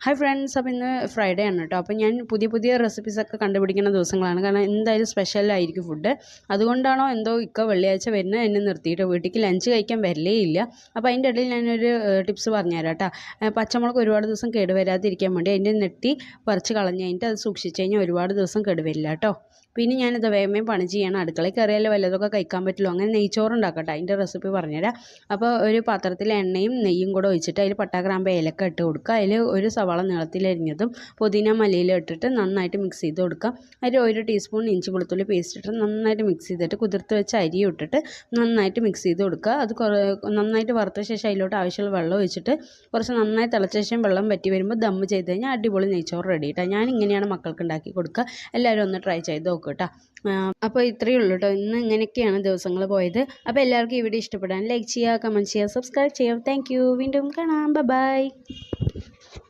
Hi friends, അപ്പോൾ ഇന്ന് Friday ആണ് കേട്ടോ. അപ്പോൾ ഞാൻ പുതിയ റെസിപ്പീസൊക്കെ കണ്ടുപിടിക്കുന്ന ദിവസങ്ങളാണ്. കാരണം എന്തായാലും സ്പെഷ്യലായിരിക്കും ഫുഡ്. അതുകൊണ്ടാണോ എന്തോ ഇക്ക വെള്ളിയാഴ്ച വരുന്നത് എന്നെ നിർത്തിയിട്ട് വീട്ടിലേക്ക് ലഞ്ച് കഴിക്കാൻ വരലേ ഇല്ല. അപ്പോൾ അതിൻ്റെ ഇടയിൽ ഞാനൊരു ടിപ്സ് പറഞ്ഞുതരാം കേട്ടോ. പച്ചമുളക് ഒരുപാട് ദിവസം കേടുവരാതിരിക്കാൻ വേണ്ടി അതിൻ്റെ നെട്ടി പറിച്ച് കളഞ്ഞ് കഴിഞ്ഞിട്ട് അത് സൂക്ഷിച്ച് കഴിഞ്ഞാൽ ഒരുപാട് ദിവസം കേടുവരില്ല കേട്ടോ. പിന്നെ ഞാനിത് വേഗം പണി ചെയ്യണം. അടുക്കളയിൽ കയറിയാലേ വല്ലതൊക്കെ കഴിക്കാൻ പറ്റുള്ളൂ. അങ്ങനെ നെയ്ച്ചോറ് ഉണ്ടാക്കട്ടെ, അതിൻ്റെ റെസിപ്പി പറഞ്ഞുതരാം. അപ്പോൾ ഒരു പാത്രത്തിൽ എണ്ണയും നെയ്യും കൂടെ ഒഴിച്ചിട്ട് അതിൽ പട്ട, ഗ്രാമ്പ്, ഏലക്ക ഇട്ട് കൊടുക്കുക. അതിൽ ഒരു സവാള നീളത്തിലരിഞ്ഞതും പുതിന, മല്ലിയില ഇട്ടിട്ട് നന്നായിട്ട് മിക്സ് ചെയ്ത് കൊടുക്കുക. അതിൽ 1 ടീസ്പൂൺ ഇഞ്ചി വെളുത്തുള്ളി പേസ്റ്റ് ഇട്ട് നന്നായിട്ട് മിക്സ് ചെയ്തിട്ട് കുതിർത്ത് വെച്ച അരി ഇട്ടിട്ട് നന്നായിട്ട് മിക്സ് ചെയ്ത് കൊടുക്കുക. അത് നന്നായിട്ട് വറുത്ത ശേഷം അതിലോട്ട് ആവശ്യമുള്ള വെള്ളം ഒഴിച്ചിട്ട് കുറച്ച് നന്നായി തിളച്ച ശേഷം വെള്ളം വറ്റി വരുമ്പോൾ ദമ്മ് ചെയ്ത് കഴിഞ്ഞാൽ അടിപൊളി നെയ്ച്ചോറ് റെഡി കേട്ടോ. ഞാൻ ഇങ്ങനെയാണ് മക്കൾക്ക് ഉണ്ടാക്കി കൊടുക്കുക. എല്ലാവരും ഒന്ന് ട്രൈ ചെയ്ത് നോക്കുക കേട്ടോ. അപ്പോൾ ഇത്രയേ ഉള്ളൂ കേട്ടോ. ഇന്ന് ഇങ്ങനെയൊക്കെയാണ് ദിവസങ്ങൾ പോയത്. അപ്പോൾ എല്ലാവർക്കും ഈ വീഡിയോ ഇഷ്ടപ്പെടാൻ ലൈക്ക് ചെയ്യുക, കമൻറ്റ് ചെയ്യുക, സബ്സ്ക്രൈബ് ചെയ്യുക. Thank you. വീണ്ടും കാണാം. ബൈ.